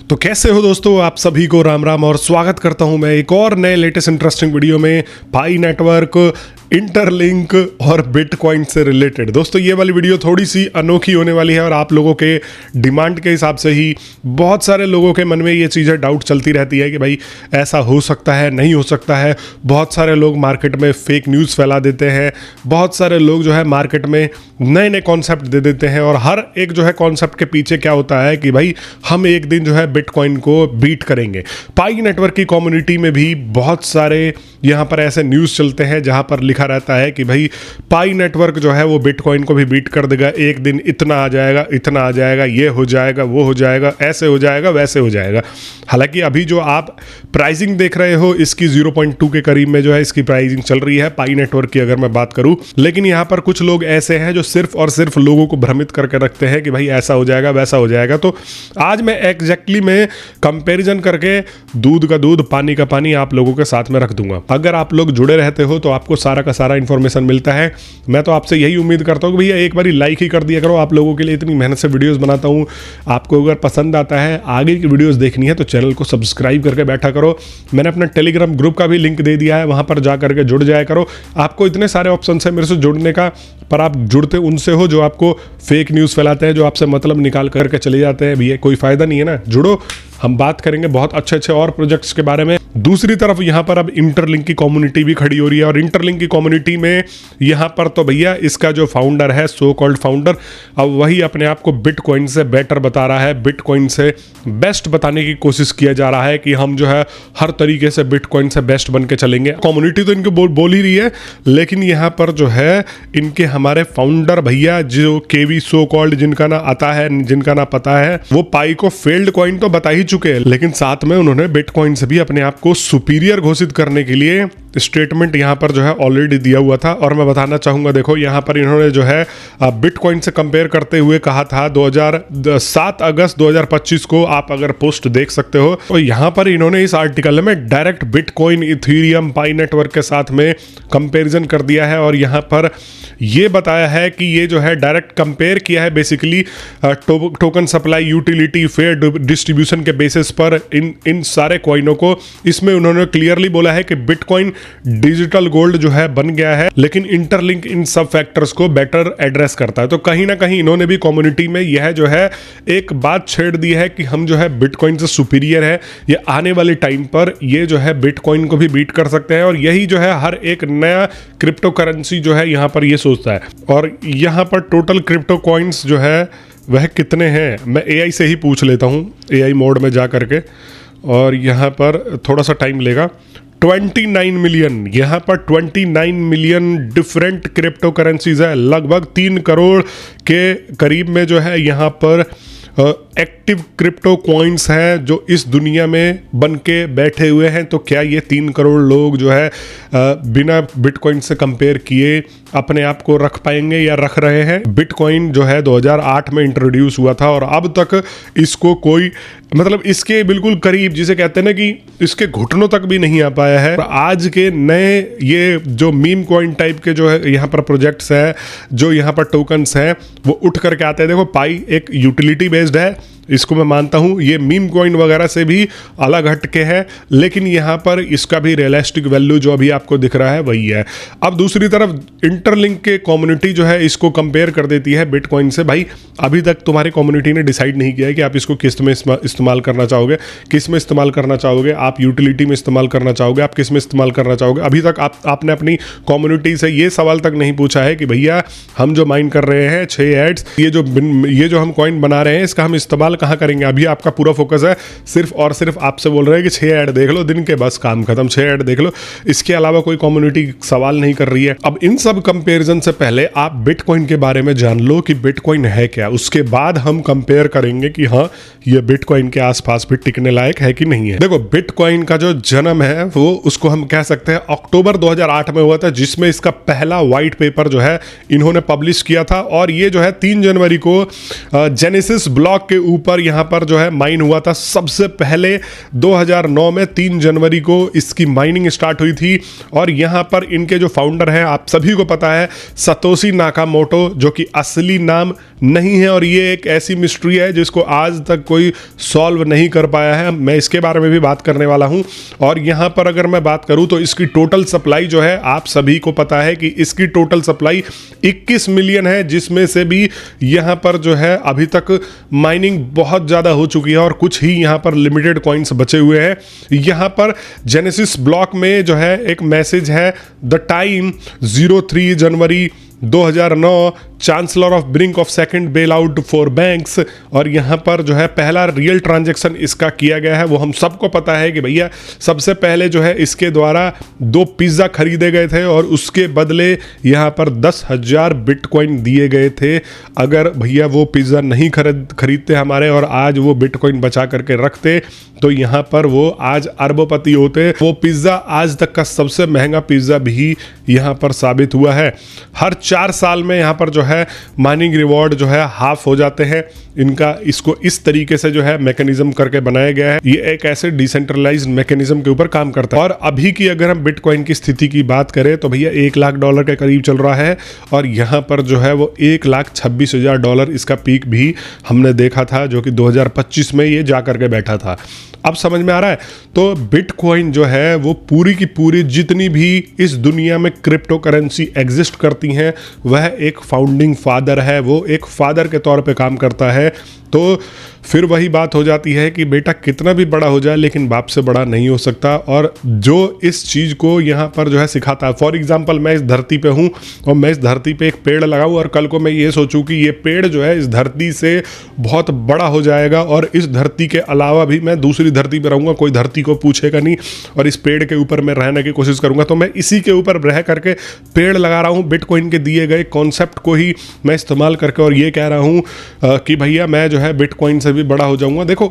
तो कैसे हो दोस्तों, आप सभी को राम राम और स्वागत करता हूं मैं एक और नए लेटेस्ट इंटरेस्टिंग वीडियो में पाई नेटवर्क, इंटरलिंक और बिटकॉइन से रिलेटेड। दोस्तों ये वाली वीडियो थोड़ी सी अनोखी होने वाली है और आप लोगों के डिमांड के हिसाब से ही बहुत सारे लोगों के मन में ये चीज़ें डाउट चलती रहती है कि भाई ऐसा हो सकता है, नहीं हो सकता है। बहुत सारे लोग मार्केट में फेक न्यूज़ फैला देते हैं, बहुत सारे लोग जो है मार्केट में नए नए कॉन्सेप्ट दे देते हैं और हर एक जो है कॉन्सेप्ट के पीछे क्या होता है कि भाई हम एक दिन जो है बिटकॉइन को बीट करेंगे। पाई नेटवर्क की कम्युनिटी में भी बहुत सारे यहाँ पर ऐसे न्यूज़ चलते हैं जहाँ पर लिखा रहता है कि भाई पाई नेटवर्क जो है वो बिटकॉइन को भी बीट कर देगा, एक दिन इतना आ जाएगा, इतना आ जाएगा, ये हो जाएगा, वो हो जाएगा, ऐसे हो जाएगा, वैसे हो जाएगा। हालांकि अभी जो आप प्राइसिंग देख रहे हो इसकी 0.2 के करीब में जो है इसकी प्राइसिंग चल रही है पाई नेटवर्क की अगर मैं बात करूं। लेकिन यहाँ पर कुछ लोग ऐसे हैं जो सिर्फ और सिर्फ लोगों को भ्रमित करके रखते हैं कि भाई ऐसा हो जाएगा, वैसा हो जाएगा। तो आज मैं एग्जैक्टली में कंपैरिजन करके दूध का दूध, पानी का पानी आप लोगों के साथ में रख दूंगा। अगर आप लोग जुड़े रहते हो तो आपको सारा का सारा इंफॉर्मेशन मिलता है। मैं तो आपसे यही उम्मीद करता हूँ कि भैया एक बार लाइक ही कर दिया करो। आप लोगों के लिए इतनी मेहनत से वीडियोस बनाता हूँ, आपको अगर पसंद आता है, आगे की वीडियोस देखनी है तो चैनल को सब्सक्राइब करके बैठा करो। मैंने अपना टेलीग्राम ग्रुप का भी लिंक दे दिया है, वहां पर जा करके जुड़ जाया करो। आपको इतने सारे ऑप्शन है मेरे से जुड़ने का, पर आप जुड़ते उनसे हो जो आपको फेक न्यूज़ फैलाते हैं, जो आपसे मतलब निकाल करके चले जाते हैं। भैया कोई फायदा नहीं है ना, जुड़ो। हम बात करेंगे बहुत अच्छे अच्छे और प्रोजेक्ट्स के बारे में। दूसरी तरफ यहाँ पर अब इंटरलिंक की कम्युनिटी भी खड़ी हो रही है और इंटरलिंक की कम्युनिटी में यहाँ पर तो भैया इसका जो फाउंडर है, सो कॉल्ड फाउंडर, अब वही अपने आप को बिटकॉइन से बेटर बता रहा है, बिटकॉइन से बेस्ट बताने की कोशिश किया जा रहा है कि हम जो है हर तरीके से बिटकॉइन से बेस्ट बन के चलेंगे। कम्युनिटी तो इनके बोल ही रही है, लेकिन यहाँ पर जो है इनके हमारे फाउंडर भैया जो केवी सो कॉल्ड, जिनका ना आता है, जिनका ना पता है, वो पाई को फेल्ड कॉइन तो बता ही चुके हैं, लेकिन साथ में उन्होंने बिटकॉइन से भी अपने आप को सुपीरियर घोषित करने के लिए स्टेटमेंट यहाँ पर जो है ऑलरेडी दिया हुआ था। और मैं बताना चाहूंगा, देखो यहाँ पर इन्होंने जो है बिटकॉइन से कंपेयर करते हुए कहा था 7 अगस्त 2025 को, आप अगर पोस्ट देख सकते हो। तो यहाँ पर इन्होंने इस आर्टिकल में डायरेक्ट बिटकॉइन, इथेरियम, पाई नेटवर्क के साथ में कंपेरिजन कर दिया है और यहाँ पर ये बताया है कि ये जो है डायरेक्ट कंपेयर किया है basically token supply, utility, fair distribution के बेसिस पर इन सारे कॉइनों को। इसमें उन्होंने क्लियरली बोला है कि बिटकॉइन डिजिटल गोल्ड जो है बन गया है, लेकिन इंटरलिंक इन सब फैक्टर्स को बेटर एड्रेस करता है। तो कहीं ना कहीं इन्होंने भी कम्युनिटी में यह जो है एक बात छेड़ दी है कि हम जो है बिटकॉइन से सुपीरियर है, ये आने वाले टाइम पर ये जो है बिटकॉइन को भी बीट कर सकते हैं। और यही जो है हर एक नया क्रिप्टो करेंसी जो है यहाँ पर ये सोचता है। और यहाँ पर टोटल क्रिप्टो कॉइन्स जो है वह कितने हैं, मैं एआई से ही पूछ लेता हूँ, एआई मोड में जा करके, और यहाँ पर थोड़ा सा टाइम लेगा। 29 मिलियन, यहाँ पर 29 मिलियन डिफरेंट क्रिप्टो करेंसीज है। लगभग 3 करोड़ के करीब में जो है यहाँ पर एक्टिव क्रिप्टो कॉइन्स हैं जो इस दुनिया में बन के बैठे हुए हैं। तो क्या ये 3 करोड़ लोग जो है बिना बिटकॉइन से कंपेयर किए अपने आप को रख पाएंगे या रख रहे हैं? बिटकॉइन जो है 2008 में इंट्रोड्यूस हुआ था और अब तक इसको कोई, मतलब इसके बिल्कुल करीब, जिसे कहते हैं ना कि इसके घुटनों तक भी नहीं आ पाया है। आज के नए ये जो मीम कॉइन टाइप के जो है यहाँ पर प्रोजेक्ट्स हैं, जो यहाँ पर टोकन्स हैं, वो उठ करके आते हैं। देखो पाई एक यूटिलिटी बेस्ड है, इसको मैं मानता हूँ, ये मीम कॉइन वगैरह से भी अलग हटके है, लेकिन यहाँ पर इसका भी रियलिस्टिक वैल्यू जो अभी आपको दिख रहा है वही है। अब दूसरी तरफ इंटरलिंक के कम्युनिटी जो है इसको कंपेयर कर देती है बिटकॉइन से। भाई अभी तक तुम्हारी कम्युनिटी ने डिसाइड नहीं किया है कि आप इसको किस में इस्तेमाल करना चाहोगे, किस में इस्तेमाल करना चाहोगे, आप यूटिलिटी में इस्तेमाल करना चाहोगे, आप किस में इस्तेमाल करना चाहोगे। अभी तक आपने अपनी कम्युनिटी से ये सवाल तक नहीं पूछा है कि भैया हम जो माइन कर रहे हैं 6 एड्स, ये जो हम कॉइन बना रहे हैं इसका हम इस्तेमाल कहाँ करेंगे। अभी आपका पूरा फोकस है सिर्फ और सिर्फ आपसे बोल रहे हैं कि 6 ऐड देख लो, दिन के बस काम खत्म, 6 ऐड देख लो, इसके अलावा कोई कम्युनिटी सवाल नहीं कर रही है। अब इन सब कंपैरिजन से पहले आप बिटकॉइन के बारे में जान लो कि बिटकॉइन है क्या, उसके बाद हम कंपेयर करेंगे कि हाँ ये बिटकॉइन के आसपास भी टिकने लायक है कि नहीं है। देखो बिटकॉइन का जो जन्म है वो उसको हम कह सकते हैं अक्टूबर 2008 में हुआ था, जिसमें इसका पहला व्हाइट पेपर जो है इन्होंने पब्लिश किया था। और ये जो है 3 जनवरी को जेनेसिस ब्लॉक के ऊपर ऊपर यहाँ पर जो है माइन हुआ था। सबसे पहले 2009 में 3 जनवरी को इसकी माइनिंग स्टार्ट हुई थी और यहाँ पर इनके जो फाउंडर हैं आप सभी को पता है, सतोशी नाकामोटो, जो कि असली नाम नहीं है और ये एक ऐसी मिस्ट्री है जिसको आज तक कोई सॉल्व नहीं कर पाया है। मैं इसके बारे में भी बात करने वाला हूँ। और यहाँ पर अगर मैं बात करूँ तो इसकी टोटल सप्लाई जो है आप सभी को पता है कि इसकी टोटल सप्लाई 21 मिलियन है, जिसमें से भी यहाँ पर जो है अभी तक माइनिंग बहुत ज़्यादा हो चुकी है और कुछ ही यहाँ पर लिमिटेड कॉइन्स बचे हुए हैं। यहाँ पर जेनेसिस ब्लॉक में जो है एक मैसेज है, the time 03 January 2009, chancellor of brink of second bail out for banks. और यहाँ पर जो है पहला रियल ट्रांजैक्शन इसका किया गया है। वो हम सबको पता है कि भैया सबसे पहले जो है इसके द्वारा 2 पिज़्ज़ा खरीदे गए थे और उसके बदले यहाँ पर 10,000 बिटकॉइन दिए गए थे। अगर भैया वो पिज़्ज़ा नहीं खरीदते हमारे और आज वो बिटकॉइन बचा करके रखते तो यहाँ पर वो आज अरबपति होते। वो पिज़्ज़ा आज तक का सबसे महंगा पिज़्ज़ा भी यहाँ पर साबित हुआ है। हर 4 साल में यहाँ पर जो है माइनिंग रिवॉर्ड जो है हाफ हो जाते हैं इनका। इसको इस तरीके से जो है मैकेनिज्म करके बनाया गया है। ये एक ऐसे डिसेंट्रलाइज्ड मैकेनिज्म के ऊपर काम करता है। और अभी की अगर हम बिटकॉइन की स्थिति की बात करें तो भैया $1,00,000 के करीब चल रहा है और यहाँ पर जो है वो $1,26,000 इसका पीक भी हमने देखा था, जो कि 2025 में ये जा करके बैठा था। अब समझ में आ रहा है। तो बिटकॉइन जो है वो पूरी की पूरी जितनी भी इस दुनिया में क्रिप्टो करेंसी एग्जिस्ट करती हैं वह एक फाउंडिंग फादर है, वो एक फादर के तौर पे काम करता है। तो फिर वही बात हो जाती है कि बेटा कितना भी बड़ा हो जाए लेकिन बाप से बड़ा नहीं हो सकता। और जो इस चीज़ को यहाँ पर जो है सिखाता है, फॉर एग्जांपल मैं इस धरती पे हूँ और मैं इस धरती पे एक पेड़ लगाऊँ और कल को मैं ये सोचूं कि ये पेड़ जो है इस धरती से बहुत बड़ा हो जाएगा और इस धरती के अलावा भी मैं दूसरी धरती पे रहूँगा, कोई धरती को पूछेगा नहीं और इस पेड़ के ऊपर मैं रहने की कोशिश करूँगा। तो मैं इसी के ऊपर रह करके पेड़ लगा रहा हूँ, बिटकॉइन के दिए गए कॉन्सेप्ट को ही मैं इस्तेमाल करके, और ये कह रहा हूँ कि भैया मैं जो है बिटकॉइन से भी बड़ा हो जाऊंगा। देखो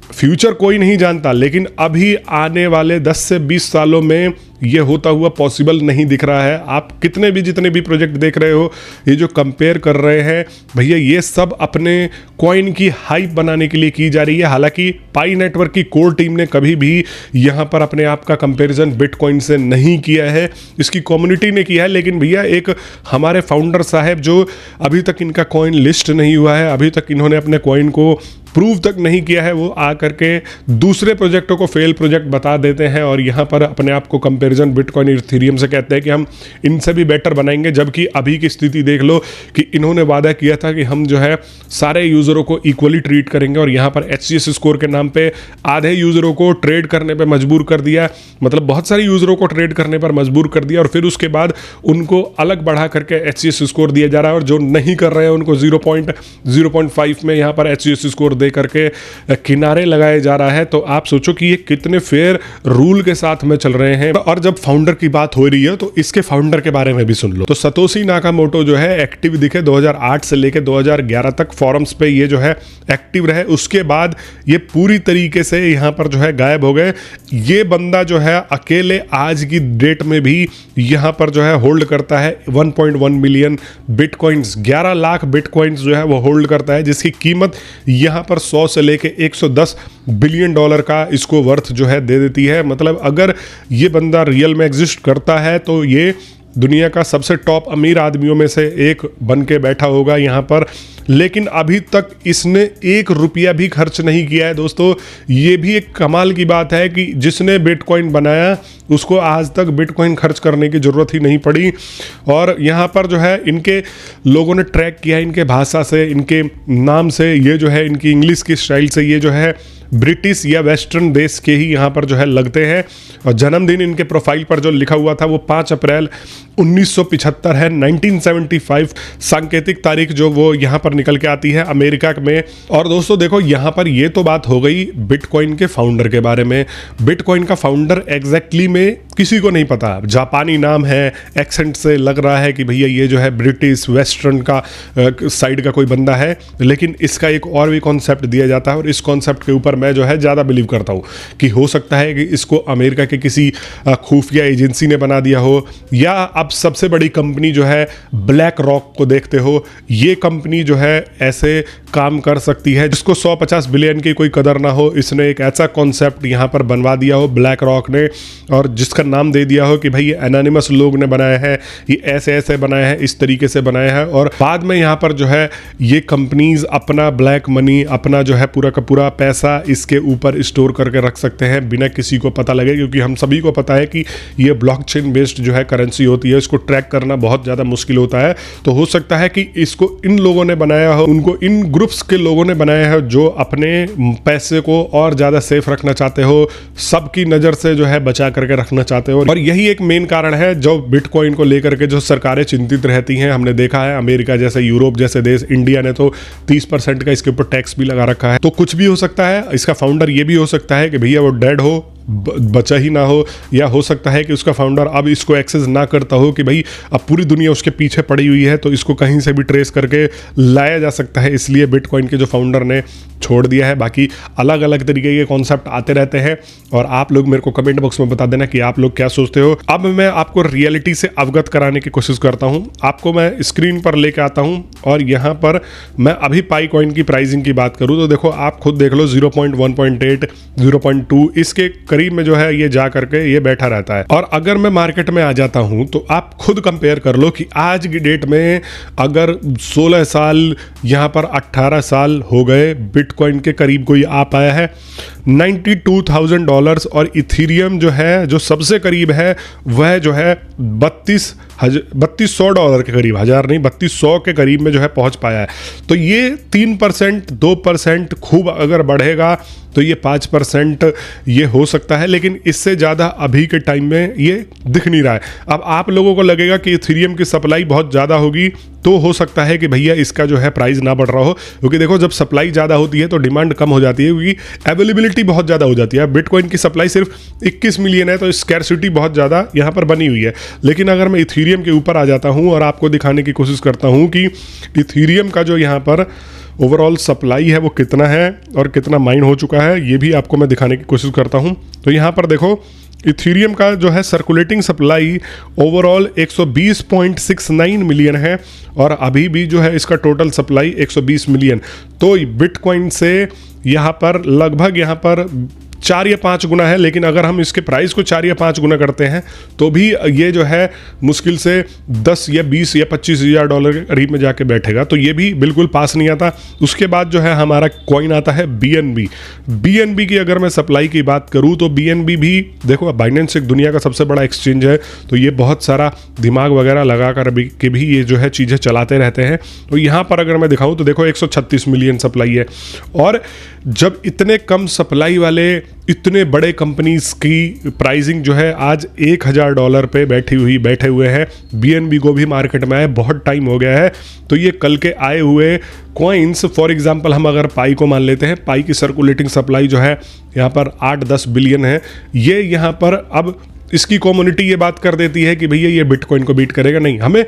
फ्यूचर कोई नहीं जानता, लेकिन अभी आने वाले 10 से 20 सालों में ये होता हुआ पॉसिबल नहीं दिख रहा है। आप जितने भी प्रोजेक्ट देख रहे हो, ये जो कंपेयर कर रहे हैं भैया, ये सब अपने कॉइन की हाइप बनाने के लिए की जा रही है। हालांकि पाई नेटवर्क की कोर टीम ने कभी भी यहाँ पर अपने आप का कंपैरिजन बिटकॉइन से नहीं किया है, इसकी कम्युनिटी ने किया है। लेकिन भैया एक हमारे फाउंडर साहब जो अभी तक इनका कॉइन लिस्ट नहीं हुआ है, अभी तक इन्होंने अपने कॉइन को प्रूव तक नहीं किया है, वो आ करके दूसरे प्रोजेक्टों को फेल प्रोजेक्ट बता देते हैं और यहाँ पर अपने आप को कंपैरिजन बिटकॉइन इथेरियम से कहते हैं कि हम इनसे भी बेटर बनाएंगे। जबकि अभी की स्थिति देख लो कि इन्होंने वादा किया था कि हम जो है सारे यूजरों को इक्वली ट्रीट करेंगे और यहाँ पर HCS स्कोर के नाम पे आधे यूजरों को ट्रेड करने पर मजबूर कर दिया, मतलब बहुत सारे यूजरों को ट्रेड करने पर मजबूर कर दिया और फिर उसके बाद उनको अलग बढ़ा करके HCS स्कोर दिया जा रहा है और जो नहीं कर रहे हैं उनको 0.5 में यहाँ पर HCS स्कोर दे करके किनारे लगाए जा रहा है। तो आप सोचो कि ये कितने फेयर रूल के साथ में चल रहे हैं। और जब फाउंडर की बात हो रही है तो इसके फाउंडर के बारे में भी सुन लो। तो सतोशी नाकामोटो जो है एक्टिव दिखे 2008 से लेकर 2011 तक फोरम्स पे ये जो है एक्टिव रहे, उसके बाद ये पूरी तरीके से यहाँ पर जो है गायब हो गए। ये बंदा जो है अकेले आज की डेट में भी यहाँ पर जो है होल्ड करता है 1.1 मिलियन बिटकॉइंस, 11 लाख बिटकॉइंस जो है वो होल्ड करता है, जिसकी कीमत यहाँ पर 100 से लेके 110 बिलियन डॉलर का इसको वर्थ जो है दे देती है। मतलब अगर ये बंदा रियल में एग्जिस्ट करता है तो ये दुनिया का सबसे टॉप अमीर आदमियों में से एक बन के बैठा होगा यहाँ पर। लेकिन अभी तक इसने 1 रुपया भी खर्च नहीं किया है। दोस्तों ये भी एक कमाल की बात है कि जिसने बिटकॉइन बनाया उसको आज तक बिटकॉइन खर्च करने की ज़रूरत ही नहीं पड़ी। और यहाँ पर जो है इनके लोगों ने ट्रैक किया, इनके भाषा से, इनके नाम से, ये जो है इनकी इंग्लिश की स्टाइल से ये जो है ब्रिटिश या वेस्टर्न देश के ही यहाँ पर जो है लगते हैं। और जन्मदिन इनके प्रोफाइल पर जो लिखा हुआ था वो 5 अप्रैल 1975 है, 1975 सांकेतिक तारीख जो वो यहाँ पर निकल के आती है अमेरिका में। और दोस्तों देखो यहाँ पर ये तो बात हो गई बिटकॉइन के फाउंडर के बारे में। बिटकॉइन का फाउंडर एग्जैक्टली में किसी को नहीं पता, जापानी नाम है, एक्सेंट से लग रहा है कि भैया ये जो है ब्रिटिश वेस्टर्न का साइड का कोई बंदा है। लेकिन इसका एक और भी कॉन्सेप्ट दिया जाता है और इस कॉन्सेप्ट के ऊपर मैं जो है ज़्यादा बिलीव करता हूँ कि हो सकता है कि इसको अमेरिका के किसी खुफिया एजेंसी ने बना दिया हो, या अब सबसे बड़ी कंपनी जो है ब्लैक रॉक को देखते हो, ये कंपनी जो है ऐसे काम कर सकती है, जिसको 150 बिलियन की कोई कदर ना हो। इसने एक ऐसा कॉन्सेप्ट यहाँ पर बनवा दिया हो ब्लैक रॉक ने, और जिसका नाम दे दिया हो कि भाई ये एनोनिमस लोग ने बनाया है, ये ऐसे ऐसे बनाया है, इस तरीके से बनाया है। और बाद में यहाँ पर जो है ये कंपनीज अपना ब्लैक मनी, अपना जो है पूरा का पूरा पैसा इसके ऊपर स्टोर करके रख सकते हैं बिना किसी को पता लगे, क्योंकि हम सभी को पता है कि ये ब्लॉकचेन बेस्ड जो है करेंसी होती है, इसको ट्रैक करना बहुत ज़्यादा मुश्किल होता है। तो हो सकता है कि इसको इन लोगों ने बनाया हो, उनको इन ग्रुप्स के लोगों ने बनाया है जो अपने पैसे को और ज़्यादा सेफ रखना चाहते हो, सबकी नज़र से जो है बचा करके रखना चाहते हो। और यही एक मेन कारण है जो बिटकॉइन को लेकर के जो सरकारें चिंतित रहती हैं। हमने देखा है अमेरिका जैसे, यूरोप जैसे देश, इंडिया ने तो 30% का इसके ऊपर टैक्स भी लगा रखा है। तो कुछ भी हो सकता है, इसका फाउंडर ये भी हो सकता है कि भैया वो डेड हो, बचा ही ना हो, या हो सकता है कि उसका फाउंडर अब इसको एक्सेस ना करता हो कि भाई अब पूरी दुनिया उसके पीछे पड़ी हुई है, तो इसको कहीं से भी ट्रेस करके लाया जा सकता है, इसलिए बिटकॉइन के जो फाउंडर ने छोड़ दिया है। बाकी अलग अलग तरीके के कॉन्सेप्ट आते रहते हैं, और आप लोग मेरे को कमेंट बॉक्स में बता देना कि आप लोग क्या सोचते हो। अब मैं आपको रियलिटी से अवगत कराने की कोशिश करता हूं, आपको मैं स्क्रीन पर लेके आता हूं, और यहां पर मैं अभी पाई कॉइन की प्राइसिंग की बात करूं तो देखो, आप खुद देख लो, 0.1.8, 0.2 इसके करीब में जो है ये जा करके ये बैठा रहता है। और अगर मैं मार्केट में आ जाता हूं तो आप खुद कंपेयर कर लो कि आज की डेट में अगर 16 साल यहां पर 18 साल हो गए, बिटकॉइन के करीब कोई आ पाया है $92,000, और इथीरियम जो है जो सबसे करीब है वह जो है $3200 के करीब, हजार नहीं 3200 के करीब में जो है पहुंच पाया है। तो ये 3%, 2% खूब अगर बढ़ेगा तो ये 5% ये हो सकता है, लेकिन इससे ज़्यादा अभी के टाइम में ये दिख नहीं रहा है। अब आप लोगों को लगेगा कि इथीरियम की सप्लाई बहुत ज़्यादा होगी, तो हो सकता है कि भैया इसका जो है प्राइस ना बढ़ रहा हो, क्योंकि देखो जब सप्लाई ज़्यादा होती है तो डिमांड कम हो जाती है, क्योंकि अवेलेबिलिटी बहुत ज़्यादा हो जाती है। बिटकॉइन की सप्लाई सिर्फ 21 मिलियन है, तो स्कैरसिटी बहुत ज़्यादा यहाँ पर बनी हुई है। लेकिन अगर मैं इथीरियम के ऊपर आ जाता हूँ और आपको दिखाने की कोशिश करता हूँ कि इथीरियम का जो यहाँ पर ओवरऑल सप्लाई है वो कितना है और कितना माइन हो चुका है, ये भी आपको मैं दिखाने की कोशिश करता हूँ। तो यहाँ पर देखो, इथीरियम का जो है सर्कुलेटिंग सप्लाई ओवरऑल 120.69 मिलियन है, और अभी भी जो है इसका टोटल सप्लाई 120 मिलियन। तो बिटकॉइन से यहाँ पर लगभग यहाँ पर 4 या 5 गुना है, लेकिन अगर हम इसके प्राइस को 4 या 5 गुना करते हैं तो भी ये जो है मुश्किल से 10 या 20 या 25 हज़ार डॉलर के करीब में जाके बैठेगा, तो ये भी बिल्कुल पास नहीं आता। उसके बाद जो है हमारा कॉइन आता है BNB। BNB की अगर मैं सप्लाई की बात करूँ तो BNB भी देखो, बाइनेंस एक दुनिया का सबसे बड़ा एक्सचेंज है, तो ये बहुत सारा दिमाग वगैरह लगा कर के भी ये जो है चीज़ें चलाते रहते हैं। तो यहाँ पर अगर मैं दिखाऊँ तो देखो 136 मिलियन सप्लाई है, और जब इतने कम सप्लाई वाले इतने बड़े कंपनीज की प्राइसिंग जो है आज $1000 पे बैठे हुए हैं। BNB को भी मार्केट में आए बहुत टाइम हो गया है, तो ये कल के आए हुए कॉइन्स, फॉर एग्जांपल हम अगर पाई को मान लेते हैं, पाई की सर्कुलेटिंग सप्लाई जो है यहाँ पर 8-10 बिलियन है। ये यहाँ पर अब इसकी कम्युनिटी ये बात कर देती है कि भैया ये बिटकॉइन को बीट करेगा, नहीं, हमें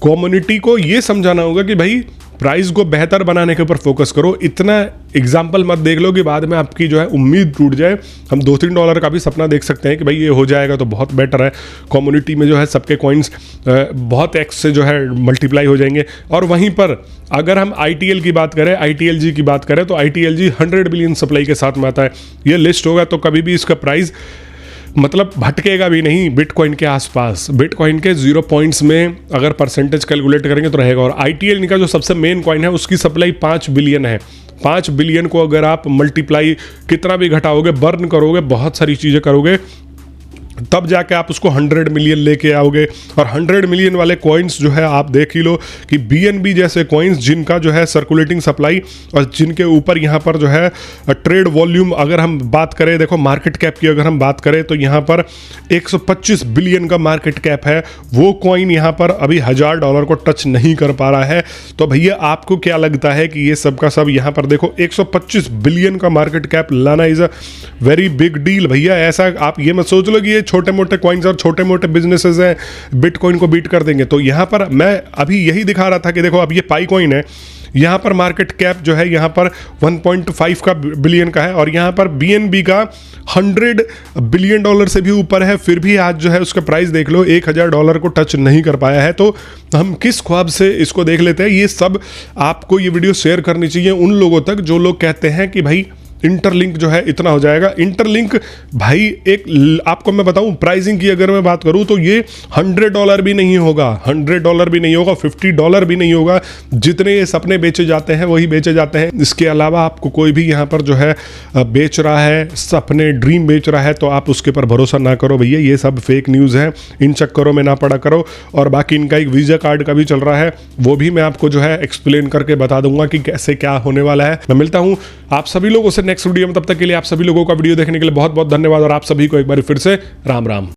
कम्युनिटी को ये समझाना होगा कि भाई प्राइस को बेहतर बनाने के ऊपर फोकस करो। इतना एग्जाम्पल मत देख लो कि बाद में आपकी जो है उम्मीद टूट जाए। हम $2-3 का भी सपना देख सकते हैं कि भाई ये हो जाएगा तो बहुत बेटर है, कम्युनिटी में जो है सबके कॉइन्स बहुत एक्स से जो है मल्टीप्लाई हो जाएंगे। और वहीं पर अगर हम ITL की बात करें, ITLG की बात करें, तो ITLG 100 बिलियन सप्लाई के साथ में आता है। ये लिस्ट होगा तो कभी भी इसका प्राइस मतलब भटकेगा भी नहीं बिटकॉइन के आसपास। बिटकॉइन के 0 पॉइंट्स में अगर परसेंटेज कैलकुलेट करेंगे तो रहेगा। और ITL का जो सबसे मेन कॉइन है उसकी सप्लाई 5 बिलियन है। 5 बिलियन को अगर आप मल्टीप्लाई कितना भी घटाओगे, बर्न करोगे, बहुत सारी चीज़ें करोगे, तब जाके आप उसको 100 मिलियन लेके आओगे। और 100 मिलियन वाले कॉइन्स जो है आप देख ही लो कि BNB जैसे कॉइन्स जिनका जो है सर्कुलेटिंग सप्लाई और जिनके ऊपर यहाँ पर जो है ट्रेड वॉल्यूम, अगर हम बात करें, देखो मार्केट कैप की अगर हम बात करें तो यहाँ पर 125 बिलियन का मार्केट कैप है। वो कॉइन यहाँ पर अभी $1000 को टच नहीं कर पा रहा है। तो भैया आपको क्या लगता है कि ये सब का सब यहाँ पर देखो 125 बिलियन का मार्केट कैप लाना is a very big deal भैया। ऐसा आप ये मत सोच लो कि ये छोटे मोटे कॉइन्स और छोटे मोटे बिजनेसेस हैं बिटकॉइन को बीट कर देंगे। तो यहाँ पर मैं अभी यही दिखा रहा था कि देखो अब ये पाई कॉइन है, यहाँ पर मार्केट कैप जो है यहाँ पर 1.5 का बिलियन का है, और यहाँ पर BNB का $100 बिलियन से भी ऊपर है, फिर भी आज जो है उसका प्राइस देख लो $1000 को टच नहीं कर पाया है। तो हम किस ख्वाब से इसको देख लेते हैं। ये सब आपको ये वीडियो शेयर करनी चाहिए उन लोगों तक जो लोग कहते हैं कि भाई इंटरलिंक जो है इतना हो जाएगा। इंटरलिंक भाई एक आपको मैं बताऊं, प्राइसिंग की अगर मैं बात करूं तो ये $100 भी नहीं होगा, $100 भी नहीं होगा, $50 भी नहीं होगा। जितने ये सपने बेचे जाते हैं वही बेचे जाते हैं। इसके अलावा आपको कोई भी यहाँ पर जो है बेच रहा है, सपने ड्रीम बेच रहा है, तो आप उसके पर भरोसा ना करो भैया, ये सब फेक न्यूज़ है, इन चक्करों में ना पड़ा करो। और बाकी इनका एक वीज़ा कार्ड का भी चल रहा है, वो भी मैं आपको जो है एक्सप्लेन करके बता दूंगा कि कैसे क्या होने वाला है। मैं मिलता हूँ आप सभी लोगों से नेक्स्ट वीडियो में, तब तक के लिए आप सभी लोगों का वीडियो देखने के लिए बहुत बहुत धन्यवाद, और आप सभी को एक बार फिर से राम राम।